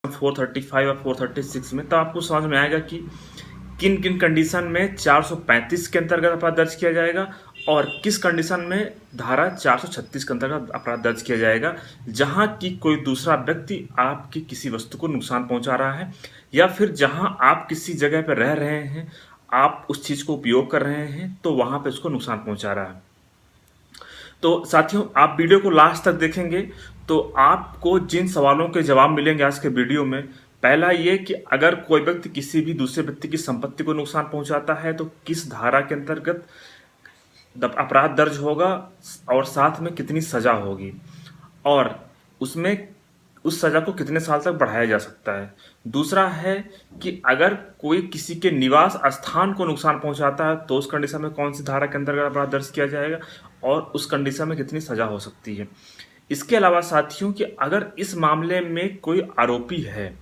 435 और 436 में, तो आपको समझ में आएगा कि किन किन कंडीशन में 435 के अंतर्गत अपराध दर्ज किया जाएगा और किस कंडीशन में धारा 436 के अंतर्गत अपराध दर्ज किया जाएगा, जहां की कोई दूसरा व्यक्ति आपकी किसी वस्तु को नुकसान पहुंचा रहा है या फिर जहां आप किसी जगह पर रह रहे हैं, आप उस चीज़ को उपयोग कर रहे हैं तो वहां पर उसको नुकसान पहुंचा रहा है। तो साथियों, आप वीडियो को लास्ट तक देखेंगे तो आपको जिन सवालों के जवाब मिलेंगे आज के वीडियो में, पहला ये कि अगर कोई व्यक्ति किसी भी दूसरे व्यक्ति की संपत्ति को नुकसान पहुंचाता है तो किस धारा के अंतर्गत अपराध दर्ज होगा और साथ में कितनी सजा होगी और उसमें उस सजा को कितने साल तक बढ़ाया जा सकता है। दूसरा है कि अगर कोई किसी के निवास स्थान को नुकसान पहुंचाता है तो उस कंडीशन में कौन सी धारा के अंतर्गत अपराध दर्ज किया जाएगा और उस कंडीशन में कितनी सजा हो सकती है। इसके अलावा साथियों कि अगर इस मामले में कोई आरोपी है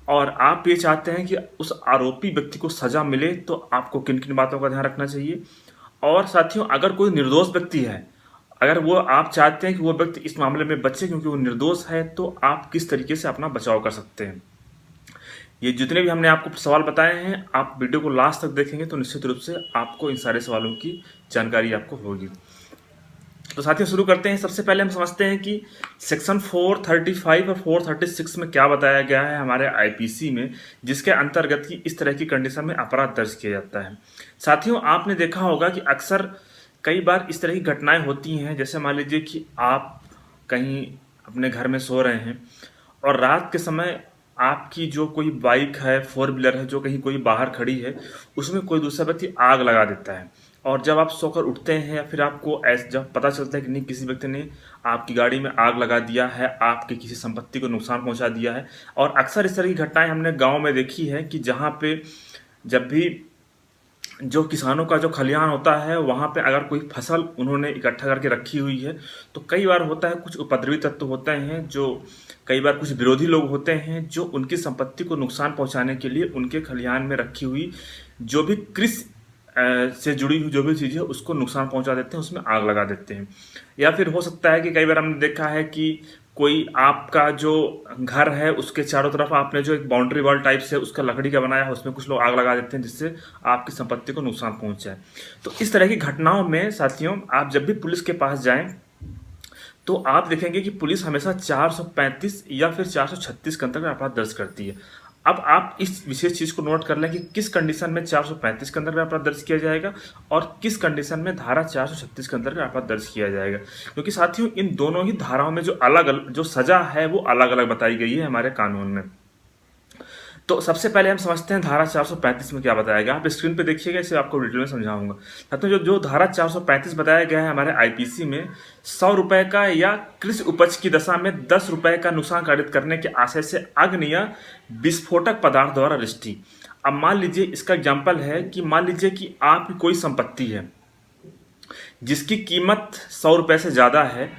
और आप ये चाहते हैं कि उस आरोपी व्यक्ति को सजा मिले तो आपको किन किन बातों का ध्यान रखना चाहिए। और साथियों, अगर कोई निर्दोष व्यक्ति है, अगर वो आप चाहते हैं कि वो व्यक्ति इस मामले में बचे क्योंकि वो निर्दोष है, तो आप किस तरीके से अपना बचाव कर सकते हैं। ये जितने भी हमने आपको सवाल बताए हैं, आप वीडियो को लास्ट तक देखेंगे तो निश्चित रूप से आपको इन सारे सवालों की जानकारी आपको होगी। तो साथियों, शुरू करते हैं। सबसे पहले हम समझते हैं कि सेक्शन 435 और 436 में क्या बताया गया है हमारे आईपीसी में, जिसके अंतर्गत की इस तरह की कंडीशन में अपराध दर्ज किया जाता है। साथियों, आपने देखा होगा कि अक्सर कई बार इस तरह की घटनाएं होती हैं, जैसे मान लीजिए कि आप कहीं अपने घर में सो रहे हैं और रात के समय आपकी जो कोई बाइक है, 4 व्हीलर है, जो कहीं कोई बाहर खड़ी है, उसमें कोई दूसरा व्यक्ति आग लगा देता है। और जब आप सोकर उठते हैं या फिर आपको जब पता चलता है कि नहीं, किसी व्यक्ति ने आपकी गाड़ी में आग लगा दिया है, आपकी किसी संपत्ति को नुकसान पहुंचा दिया है। और अक्सर इस तरह की घटनाएं हमने गांव में देखी है कि जहां पे जब भी जो किसानों का जो खलिहान होता है, वहाँ पे अगर कोई फसल उन्होंने इकट्ठा करके रखी हुई है तो कई बार होता है कुछ उपद्रवी तत्व होते हैं, जो कई बार कुछ विरोधी लोग होते हैं जो उनकी संपत्ति को नुकसान पहुंचाने के लिए उनके खलिहान में रखी हुई जो भी कृषि से जुड़ी हुई जो भी चीज़ है उसको नुकसान पहुंचा देते हैं, उसमें आग लगा देते हैं। या फिर हो सकता है कि कई बार हमने देखा है कि कोई आपका जो घर है उसके चारों तरफ आपने जो एक बाउंड्री वॉल टाइप से उसका लकड़ी का बनाया है, उसमें कुछ लोग आग लगा देते हैं जिससे आपकी संपत्ति को नुकसान पहुंचे। तो इस तरह की घटनाओं में साथियों, आप जब भी पुलिस के पास जाएं तो आप देखेंगे कि पुलिस हमेशा 435 या फिर 436 के अंतर्गत अपराध दर्ज करती है। अब आप इस विशेष चीज़ को नोट कर लें कि किस कंडीशन में 435 के अंतर्गत अपराध दर्ज किया जाएगा और किस कंडीशन में धारा 436 के अंतर्गत अपराध दर्ज किया जाएगा, क्योंकि साथियों इन दोनों ही धाराओं में जो अलग अलग जो सजा है वो अलग अलग बताई गई है हमारे कानून में। तो सबसे पहले हम समझते हैं धारा 435 में क्या बताया गया। आप स्क्रीन पे देखिएगा, इसे आपको डिटेल में समझाऊंगा। साथियों, जो धारा 435 बताया गया है हमारे आईपीसी में, 100 रुपए का या कृषि उपज की दशा में 10 रुपए का नुकसान कारित करने के आशय से अग्नि या विस्फोटक पदार्थ द्वारा रिष्टि। अब मान लीजिए, इसका एग्जाम्पल है कि मान लीजिए कि आपकी कोई संपत्ति है जिसकी कीमत 100 रुपए से ज़्यादा है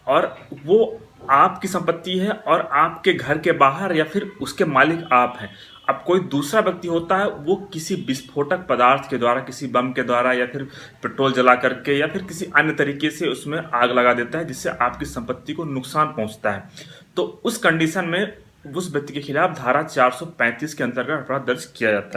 और वो आपकी संपत्ति है और आपके घर के बाहर या फिर उसके मालिक आप हैं। अब कोई दूसरा व्यक्ति होता है, वो किसी विस्फोटक पदार्थ के द्वारा, किसी बम के द्वारा या फिर पेट्रोल जला करके या फिर किसी अन्य तरीके से उसमें आग लगा देता है जिससे आपकी संपत्ति को नुकसान पहुंचता है। तो उस कंडीशन में उस व्यक्ति के खिलाफ धारा 435 के अंतर्गत अपराध दर्ज किया जाता है।